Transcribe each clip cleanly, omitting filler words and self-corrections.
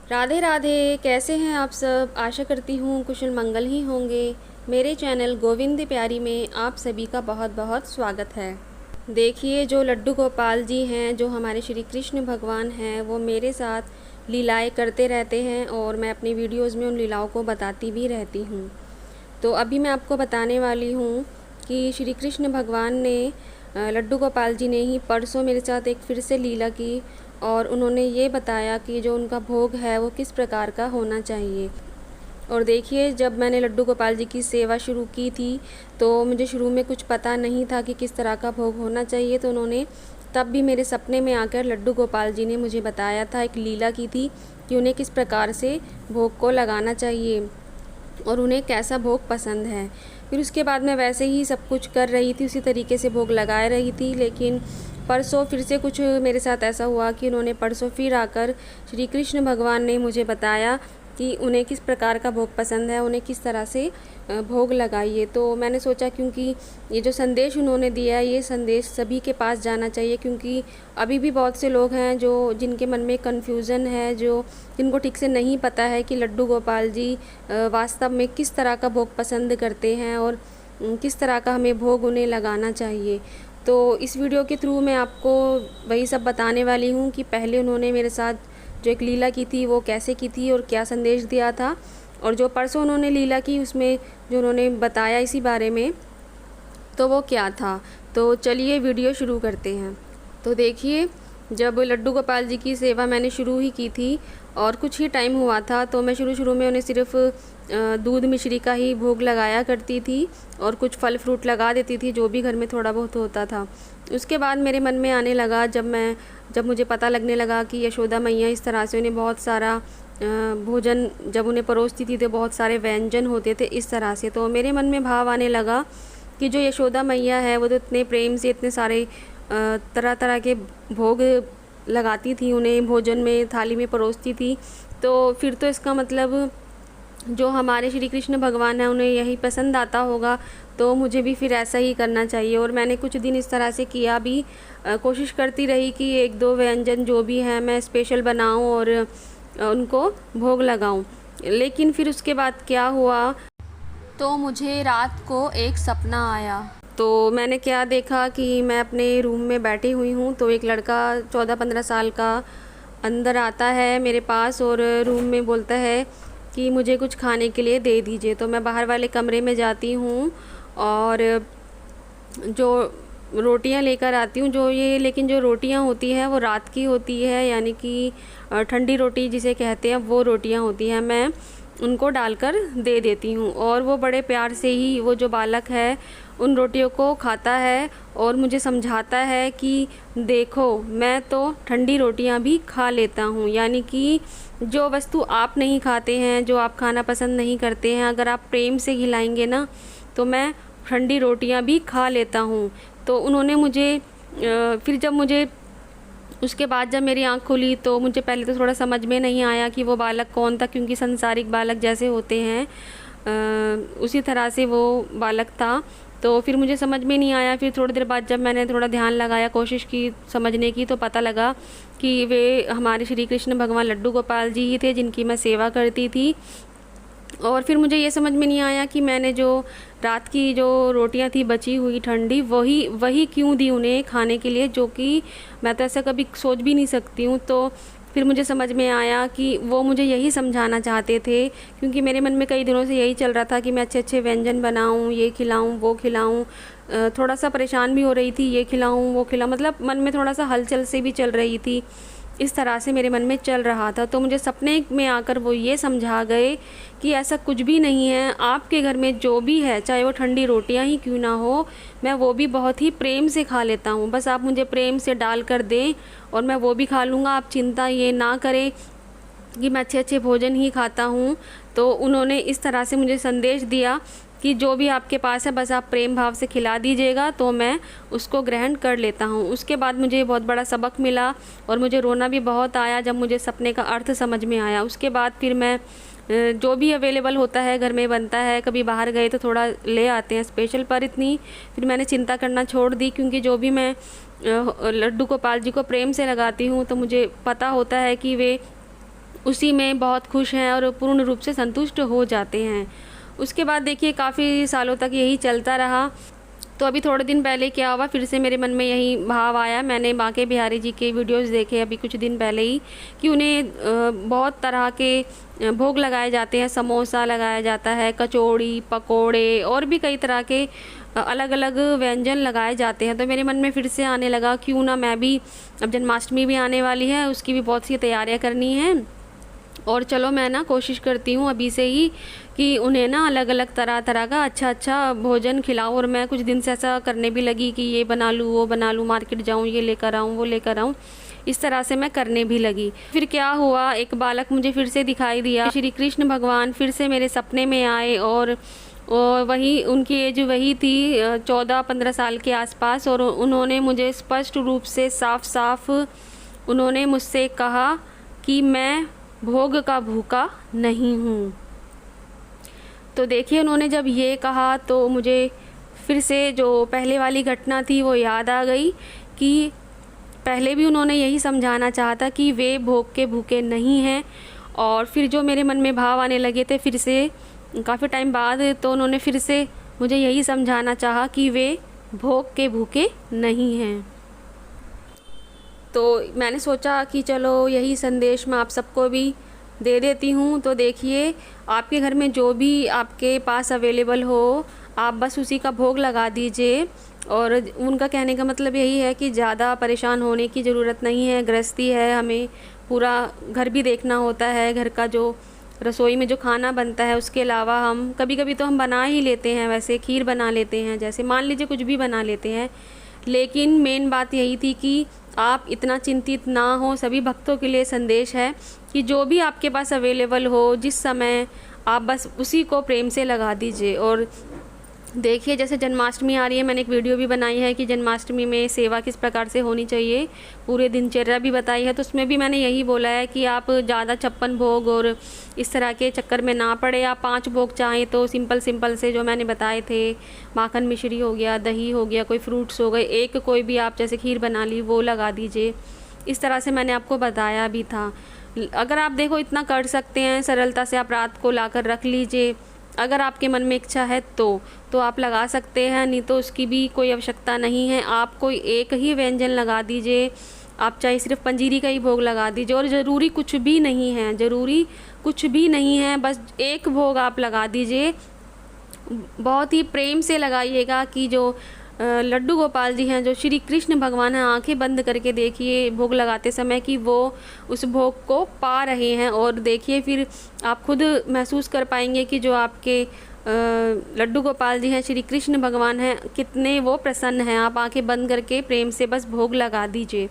राधे राधे। कैसे हैं आप सब? आशा करती हूँ कुशल मंगल ही होंगे। मेरे चैनल गोविंद प्यारी में आप सभी का बहुत बहुत स्वागत है। देखिए, जो लड्डू गोपाल जी हैं, जो हमारे श्री कृष्ण भगवान हैं, वो मेरे साथ लीलाएं करते रहते हैं और मैं अपनी वीडियोज़ में उन लीलाओं को बताती भी रहती हूँ। तो अभी मैं आपको बताने वाली हूँ कि श्री कृष्ण भगवान ने लड्डू गोपाल जी ने ही परसों मेरे साथ एक फिर से लीला की और उन्होंने ये बताया कि जो उनका भोग है वो किस प्रकार का होना चाहिए। और देखिए, जब मैंने लड्डू गोपाल जी की सेवा शुरू की थी तो मुझे शुरू में कुछ पता नहीं था कि किस तरह का भोग होना चाहिए। तो उन्होंने तब भी मेरे सपने में आकर लड्डू गोपाल जी ने मुझे बताया था, एक लीला की थी कि उन्हें किस प्रकार से भोग को लगाना चाहिए और उन्हें कैसा भोग पसंद है। फिर उसके बाद मैं वैसे ही सब कुछ कर रही थी, उसी तरीके से भोग लगा रही थी। लेकिन परसों फिर से कुछ मेरे साथ ऐसा हुआ कि उन्होंने परसों फिर आकर श्री कृष्ण भगवान ने मुझे बताया कि उन्हें किस प्रकार का भोग पसंद है, उन्हें किस तरह से भोग लगाइए। तो मैंने सोचा, क्योंकि ये जो संदेश उन्होंने दिया है, ये संदेश सभी के पास जाना चाहिए, क्योंकि अभी भी बहुत से लोग हैं जो जिनके मन में कन्फ्यूज़न है, जिनको ठीक से नहीं पता है कि लड्डू गोपाल जी वास्तव में किस तरह का भोग पसंद करते हैं और किस तरह का हमें भोग उन्हें लगाना चाहिए। तो इस वीडियो के थ्रू मैं आपको वही सब बताने वाली हूँ कि पहले उन्होंने मेरे साथ जो एक लीला की थी वो कैसे की थी और क्या संदेश दिया था, और जो परसों उन्होंने लीला की उसमें जो उन्होंने बताया इसी बारे में, तो वो क्या था। तो चलिए वीडियो शुरू करते हैं। तो देखिए, जब लड्डू गोपाल जी की सेवा मैंने शुरू ही की थी और कुछ ही टाइम हुआ था, तो मैं शुरू में उन्हें सिर्फ दूध मिश्री का ही भोग लगाया करती थी और कुछ फल फ्रूट लगा देती थी, जो भी घर में थोड़ा बहुत होता था। उसके बाद मेरे मन में आने लगा, जब मुझे पता लगने लगा कि यशोदा मैया इस तरह से उन्हें बहुत सारा भोजन जब उन्हें परोसती थी तो बहुत सारे व्यंजन होते थे इस तरह से, तो मेरे मन में भाव आने लगा कि जो यशोदा मैया है वो तो इतने प्रेम से इतने सारे तरह तरह के भोग लगाती थी, उन्हें भोजन में थाली में परोसती थी। तो फिर तो इसका मतलब जो हमारे श्री कृष्ण भगवान हैं उन्हें यही पसंद आता होगा, तो मुझे भी फिर ऐसा ही करना चाहिए। और मैंने कुछ दिन इस तरह से किया भी, कोशिश करती रही कि एक दो व्यंजन जो भी हैं मैं स्पेशल बनाऊं और उनको भोग लगाऊं। लेकिन फिर उसके बाद क्या हुआ, तो मुझे रात को एक सपना आया। तो मैंने क्या देखा कि मैं अपने रूम में बैठी हुई हूँ, तो एक लड़का 14-15 साल का अंदर आता है मेरे पास और रूम में बोलता है कि मुझे कुछ खाने के लिए दे दीजिए। तो मैं बाहर वाले कमरे में जाती हूँ और जो रोटियां लेकर आती हूँ, लेकिन जो रोटियां होती हैं वो रात की होती है, यानी कि ठंडी रोटी जिसे कहते हैं वो रोटियां होती हैं। मैं उनको डालकर दे देती हूँ और वो बड़े प्यार से ही वो जो बालक है उन रोटियों को खाता है और मुझे समझाता है कि देखो, मैं तो ठंडी रोटियां भी खा लेता हूँ। यानी कि जो वस्तु आप नहीं खाते हैं, जो आप खाना पसंद नहीं करते हैं, अगर आप प्रेम से खिलाएंगे ना तो मैं ठंडी रोटियां भी खा लेता हूँ। तो उन्होंने मुझे फिर जब मुझे उसके बाद जब मेरी आँख खुली तो मुझे पहले तो थोड़ा समझ में नहीं आया कि वो बालक कौन था, क्योंकि संसारिक बालक जैसे होते हैं उसी तरह से वो बालक था। तो फिर मुझे समझ में नहीं आया। फिर थोड़ी देर बाद जब मैंने थोड़ा ध्यान लगाया, कोशिश की समझने की, तो पता लगा कि वे हमारे श्री कृष्ण भगवान लड्डू गोपाल जी ही थे जिनकी मैं सेवा करती थी। और फिर मुझे ये समझ में नहीं आया कि मैंने जो रात की जो रोटियां थी बची हुई ठंडी, वही क्यों दी उन्हें खाने के लिए, जो कि मैं तो ऐसा कभी सोच भी नहीं सकती हूँ। तो फिर मुझे समझ में आया कि वो मुझे यही समझाना चाहते थे, क्योंकि मेरे मन में कई दिनों से यही चल रहा था कि मैं अच्छे अच्छे व्यंजन बनाऊँ, ये खिलाऊँ वो खिलाऊँ। थोड़ा सा परेशान भी हो रही थी, ये खिलाऊँ वो खिलाऊँ, मतलब मन में थोड़ा सा हलचल से भी चल रही थी। इस तरह से मेरे मन में चल रहा था। तो मुझे सपने में आकर वो ये समझा गए कि ऐसा कुछ भी नहीं है, आपके घर में जो भी है, चाहे वो ठंडी रोटियां ही क्यों ना हो, मैं वो भी बहुत ही प्रेम से खा लेता हूँ। बस आप मुझे प्रेम से डाल कर दें और मैं वो भी खा लूँगा। आप चिंता ये ना करें कि मैं अच्छे अच्छे भोजन ही खाता हूँ। तो उन्होंने इस तरह से मुझे संदेश दिया कि जो भी आपके पास है बस आप प्रेम भाव से खिला दीजिएगा तो मैं उसको ग्रहण कर लेता हूँ। उसके बाद मुझे बहुत बड़ा सबक मिला और मुझे रोना भी बहुत आया जब मुझे सपने का अर्थ समझ में आया। उसके बाद फिर मैं जो भी अवेलेबल होता है घर में बनता है, कभी बाहर गए तो थोड़ा ले आते हैं स्पेशल, पर इतनी फिर मैंने चिंता करना छोड़ दी, क्योंकि जो भी मैं लड्डू गोपाल जी को प्रेम से लगाती हूँ तो मुझे पता होता है कि वे उसी में बहुत खुश हैं और पूर्ण रूप से संतुष्ट हो जाते हैं। उसके बाद देखिए काफ़ी सालों तक यही चलता रहा। तो अभी थोड़े दिन पहले क्या हुआ, फिर से मेरे मन में यही भाव आया। मैंने बांके बिहारी जी के वीडियोस देखे अभी कुछ दिन पहले ही कि उन्हें बहुत तरह के भोग लगाए जाते हैं, समोसा लगाया जाता है, कचौड़ी, पकोड़े और भी कई तरह के अलग अलग व्यंजन लगाए जाते हैं। तो मेरे मन में फिर से आने लगा क्यों ना मैं भी, अब जन्माष्टमी भी आने वाली है, उसकी भी बहुत सी तैयारियाँ करनी हैं और चलो मैं ना कोशिश करती हूँ अभी से ही कि उन्हें ना अलग अलग तरह तरह का अच्छा अच्छा भोजन खिलाऊँ। और मैं कुछ दिन से ऐसा करने भी लगी कि ये बना लूँ, वो बना लूँ, मार्केट जाऊँ, ये लेकर आऊँ, वो लेकर आऊँ, इस तरह से मैं करने भी लगी। फिर क्या हुआ, एक बालक मुझे फिर से दिखाई दिया। श्री कृष्ण भगवान फिर से मेरे सपने में आए और वही उनकी एज वही थी 14-15 साल के आसपास। और उन्होंने मुझे स्पष्ट रूप से साफ साफ उन्होंने मुझसे कहा कि मैं भोग का भूखा नहीं हूँ। तो देखिए उन्होंने जब ये कहा तो मुझे फिर से जो पहले वाली घटना थी वो याद आ गई कि पहले भी उन्होंने यही समझाना चाहा था कि वे भोग के भूखे नहीं हैं। और फिर जो मेरे मन में भाव आने लगे थे फिर से काफ़ी टाइम बाद, तो उन्होंने फिर से मुझे यही समझाना चाहा कि वे भोग के भूखे नहीं हैं। तो मैंने सोचा कि चलो यही संदेश मैं आप सबको भी दे देती हूँ। तो देखिए आपके घर में जो भी आपके पास अवेलेबल हो, आप बस उसी का भोग लगा दीजिए। और उनका कहने का मतलब यही है कि ज़्यादा परेशान होने की ज़रूरत नहीं है। गृहस्थी है, हमें पूरा घर भी देखना होता है। घर का जो रसोई में जो खाना बनता है उसके अलावा हम कभी कभी तो हम बना ही लेते हैं, वैसे खीर बना लेते हैं, जैसे मान लीजिए कुछ भी बना लेते हैं। लेकिन मेन बात यही थी कि आप इतना चिंतित ना हो। सभी भक्तों के लिए संदेश है कि जो भी आपके पास अवेलेबल हो, जिस समय आप बस उसी को प्रेम से लगा दीजिए। और देखिए जैसे जन्माष्टमी आ रही है, मैंने एक वीडियो भी बनाई है कि जन्माष्टमी में सेवा किस प्रकार से होनी चाहिए, पूरे दिनचर्या भी बताई है। तो उसमें भी मैंने यही बोला है कि आप ज़्यादा 56 भोग और इस तरह के चक्कर में ना पड़े। आप 5 भोग चाहें तो सिंपल सिंपल से जो मैंने बताए थे, माखन मिश्री हो गया, दही हो गया, कोई फ्रूट्स हो गए, एक कोई भी आप जैसे खीर बना ली वो लगा दीजिए। इस तरह से मैंने आपको बताया भी था। अगर आप देखो इतना कर सकते हैं सरलता से, आप रात को ला कर रख लीजिए। अगर आपके मन में इच्छा है तो आप लगा सकते हैं, नहीं तो उसकी भी कोई आवश्यकता नहीं है। आप कोई एक ही व्यंजन लगा दीजिए, आप चाहे सिर्फ पंजीरी का ही भोग लगा दीजिए। और ज़रूरी कुछ भी नहीं है, ज़रूरी कुछ भी नहीं है, बस एक भोग आप लगा दीजिए। बहुत ही प्रेम से लगाइएगा कि जो लड्डू गोपाल जी हैं, जो श्री कृष्ण भगवान हैं, आंखें बंद करके देखिए भोग लगाते समय कि वो उस भोग को पा रहे हैं। और देखिए फिर आप खुद महसूस कर पाएंगे कि जो आपके लड्डू गोपाल जी हैं, श्री कृष्ण भगवान हैं, कितने वो प्रसन्न हैं। आप आंखें बंद करके प्रेम से बस भोग लगा दीजिए।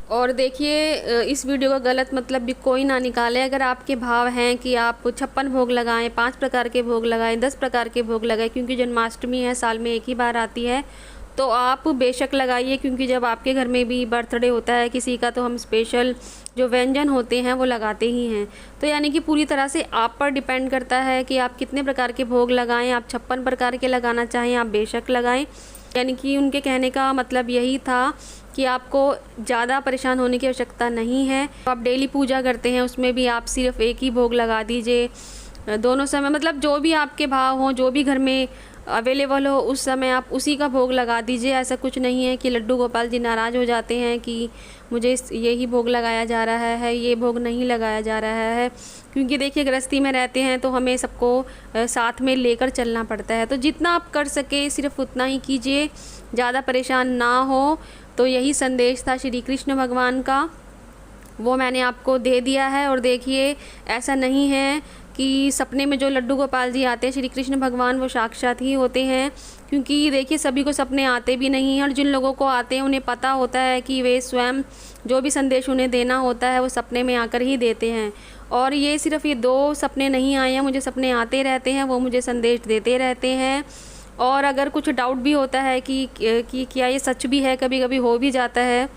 और देखिए इस वीडियो का गलत मतलब भी कोई ना निकाले। अगर आपके भाव हैं कि आप 56 भोग लगाएं, 5 प्रकार के भोग लगाएं, 10 प्रकार के भोग लगाएं, क्योंकि जन्माष्टमी है, साल में एक ही बार आती है, तो आप बेशक लगाइए। क्योंकि जब आपके घर में भी बर्थडे होता है किसी का, तो हम स्पेशल जो व्यंजन होते हैं वो लगाते ही हैं। तो यानी कि पूरी तरह से आप पर डिपेंड करता है कि आप कितने प्रकार के भोग लगाएं। आप 56 प्रकार के लगाना चाहें आप बेशक लगाएं। यानी कि उनके कहने का मतलब यही था कि आपको ज़्यादा परेशान होने की आवश्यकता नहीं है। आप डेली पूजा करते हैं उसमें भी आप सिर्फ एक ही भोग लगा दीजिए दोनों समय, मतलब जो भी आपके भाव हों, जो भी घर में अवेलेबल हो उस समय आप उसी का भोग लगा दीजिए। ऐसा कुछ नहीं है कि लड्डू गोपाल जी नाराज़ हो जाते हैं कि मुझे यही भोग लगाया जा रहा है, ये भोग नहीं लगाया जा रहा है। क्योंकि देखिए गृहस्थी में रहते हैं तो हमें सबको साथ में लेकर चलना पड़ता है। तो जितना आप कर सके सिर्फ उतना ही कीजिए, ज़्यादा परेशान ना हो। तो यही संदेश था श्री कृष्ण भगवान का, वो मैंने आपको दे दिया है। और देखिए ऐसा नहीं है कि सपने में जो लड्डू गोपाल जी आते हैं श्री कृष्ण भगवान, वो साक्षात ही होते हैं। क्योंकि देखिए सभी को सपने आते भी नहीं हैं, और जिन लोगों को आते हैं उन्हें पता होता है कि वे स्वयं जो भी संदेश उन्हें देना होता है वो सपने में आकर ही देते हैं। और ये सिर्फ ये 2 सपने नहीं आए हैं, मुझे सपने आते रहते हैं, वो मुझे संदेश देते रहते हैं। और अगर कुछ डाउट भी होता है कि क्या ये सच भी है, कभी कभी हो भी जाता है,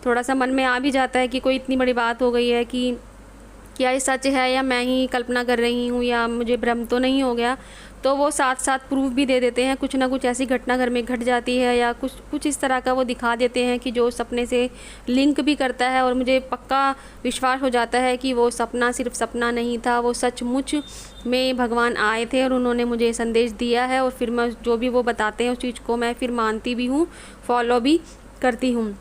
थोड़ा सा मन में आ भी जाता है कि कोई इतनी बड़ी बात हो गई है कि क्या ये सच है या मैं ही कल्पना कर रही हूँ या मुझे भ्रम तो नहीं हो गया। तो वो साथ साथ प्रूफ भी दे देते हैं। कुछ ना कुछ ऐसी घटना घर में घट जाती है या कुछ इस तरह का वो दिखा देते हैं कि जो सपने से लिंक भी करता है, और मुझे पक्का विश्वास हो जाता है कि वो सपना सिर्फ सपना नहीं था, वो सचमुच में भगवान आए थे और उन्होंने मुझे संदेश दिया है। और फिर मैं जो भी वो बताते हैं उस चीज़ को मैं फिर मानती भी हूँ, फॉलो भी करती हूँ।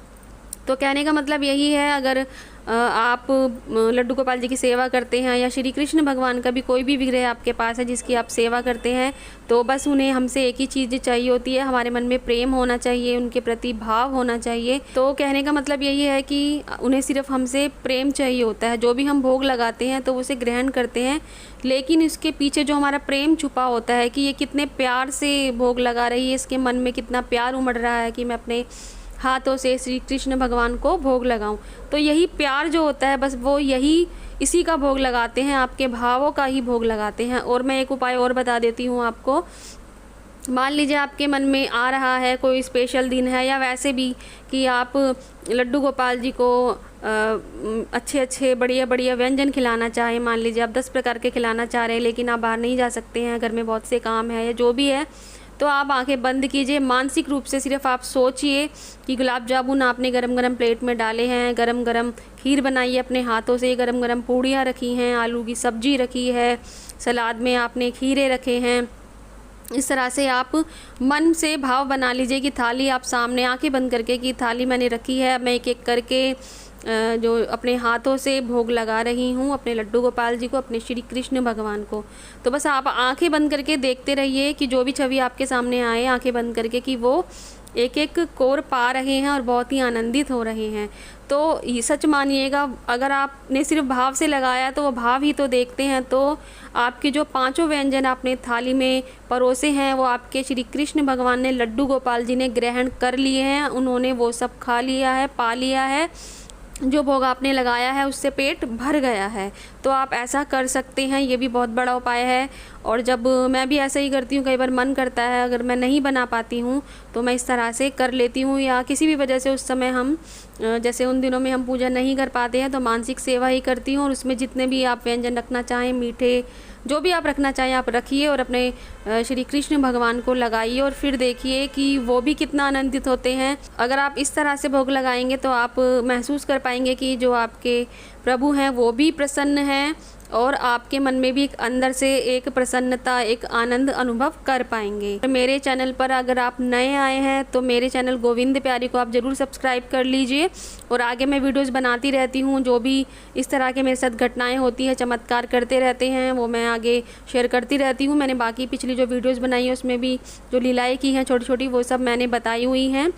तो कहने का मतलब यही है, अगर आप लड्डू गोपाल जी की सेवा करते हैं या श्री कृष्ण भगवान का भी कोई भी विग्रह आपके पास है जिसकी आप सेवा करते हैं, तो बस उन्हें हमसे एक ही चीज़ चाहिए होती है, हमारे मन में प्रेम होना चाहिए, उनके प्रति भाव होना चाहिए। तो कहने का मतलब यही है कि उन्हें सिर्फ हमसे प्रेम चाहिए होता है। जो भी हम भोग लगाते हैं तो उसे ग्रहण करते हैं, लेकिन इसके पीछे जो हमारा प्रेम छुपा होता है कि ये कितने प्यार से भोग लगा रही है, इसके मन में कितना प्यार उमड़ रहा है कि मैं अपने हाथों से श्री कृष्ण भगवान को भोग लगाऊं। तो यही प्यार जो होता है, बस वो यही इसी का भोग लगाते हैं, आपके भावों का ही भोग लगाते हैं। और मैं एक उपाय और बता देती हूँ आपको। मान लीजिए आपके मन में आ रहा है कोई स्पेशल दिन है, या वैसे भी कि आप लड्डू गोपाल जी को अच्छे अच्छे बढ़िया बढ़िया व्यंजन खिलाना चाहें। मान लीजिए आप 10 प्रकार के खिलाना चाह रहे हैं, लेकिन आप बाहर नहीं जा सकते हैं, घर में बहुत से काम है या जो भी है, तो आप आंखें बंद कीजिए। मानसिक रूप से सिर्फ आप सोचिए कि गुलाब जामुन आपने गरम गरम प्लेट में डाले हैं, गरम गरम खीर बनाइए अपने हाथों से, गरम गरम पूड़ियाँ रखी हैं, आलू की सब्जी रखी है, सलाद में आपने खीरे रखे हैं। इस तरह से आप मन से भाव बना लीजिए कि थाली आप सामने, आंखें बंद करके कि थाली मैंने रखी है, मैं एक एक करके जो अपने हाथों से भोग लगा रही हूँ अपने लड्डू गोपाल जी को, अपने श्री कृष्ण भगवान को। तो बस आप आंखें बंद करके देखते रहिए कि जो भी छवि आपके सामने आए, आंखें बंद करके, कि वो एक एक कोर पा रहे हैं और बहुत ही आनंदित हो रहे हैं। तो ये सच मानिएगा, अगर आपने सिर्फ भाव से लगाया तो वो भाव ही तो देखते हैं। तो आपके जो 5 व्यंजन आपने थाली में परोसे हैं, वो आपके श्री कृष्ण भगवान ने, लड्डू गोपाल जी ने ग्रहण कर लिए हैं, उन्होंने वो सब खा लिया है, पा लिया है। जो भोग आपने लगाया है उससे पेट भर गया है। तो आप ऐसा कर सकते हैं, ये भी बहुत बड़ा उपाय है। और जब मैं भी ऐसा ही करती हूँ, कई बार मन करता है, अगर मैं नहीं बना पाती हूँ तो मैं इस तरह से कर लेती हूँ, या किसी भी वजह से उस समय हम जैसे उन दिनों में हम पूजा नहीं कर पाते हैं तो मानसिक सेवा ही करती हूँ। और उसमें जितने भी आप व्यंजन रखना चाहें, मीठे जो भी आप रखना चाहें आप रखिए, और अपने श्री कृष्ण भगवान को लगाइए, और फिर देखिए कि वो भी कितना आनंदित होते हैं। अगर आप इस तरह से भोग लगाएंगे तो आप महसूस कर पाएंगे कि जो आपके प्रभु हैं वो भी प्रसन्न हैं, और आपके मन में भी एक अंदर से एक प्रसन्नता, एक आनंद अनुभव कर पाएंगे। मेरे चैनल पर अगर आप नए आए हैं तो मेरे चैनल गोविंद प्यारी को आप ज़रूर सब्सक्राइब कर लीजिए। और आगे मैं वीडियोस बनाती रहती हूँ, जो भी इस तरह के मेरे साथ घटनाएं होती हैं, चमत्कार करते रहते हैं, वो मैं आगे शेयर करती रहती हूँ। मैंने बाकी पिछली जो वीडियोज़ बनाई है उसमें भी जो लीलाएँ की हैं छोटी छोटी, वो सब मैंने बताई हुई हैं।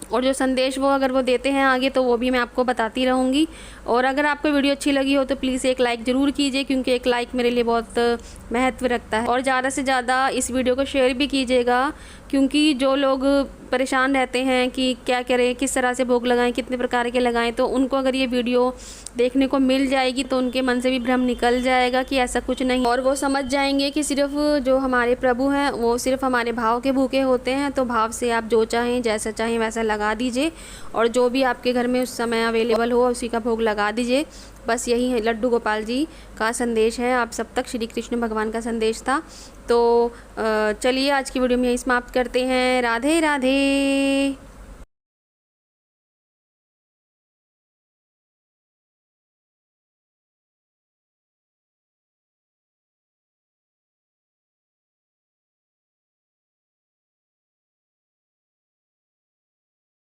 और जो संदेश वो अगर वो देते हैं आगे, तो वो भी मैं आपको बताती रहूँगी। और अगर आपको वीडियो अच्छी लगी हो तो प्लीज़ एक लाइक ज़रूर कीजिए, क्योंकि एक लाइक मेरे लिए बहुत महत्व रखता है। और ज़्यादा से ज़्यादा इस वीडियो को शेयर भी कीजिएगा, क्योंकि जो लोग परेशान रहते हैं कि क्या करें, किस तरह से भोग लगाएं, कितने प्रकार के लगाएं, तो उनको अगर ये वीडियो देखने को मिल जाएगी तो उनके मन से भी भ्रम निकल जाएगा कि ऐसा कुछ नहीं, और वो समझ जाएंगे कि सिर्फ जो हमारे प्रभु हैं वो सिर्फ हमारे भाव के भूखे होते हैं। तो भाव से आप जो चाहें, जैसा चाहें वैसा लगा दीजिए, और जो भी आपके घर में उस समय अवेलेबल हो उसी का भोग लगा दीजिए। बस यही है लड्डू गोपाल जी का संदेश है, आप सब तक श्री कृष्ण भगवान का संदेश था। तो चलिए आज की वीडियो में यही समाप्त करते हैं। राधे राधे।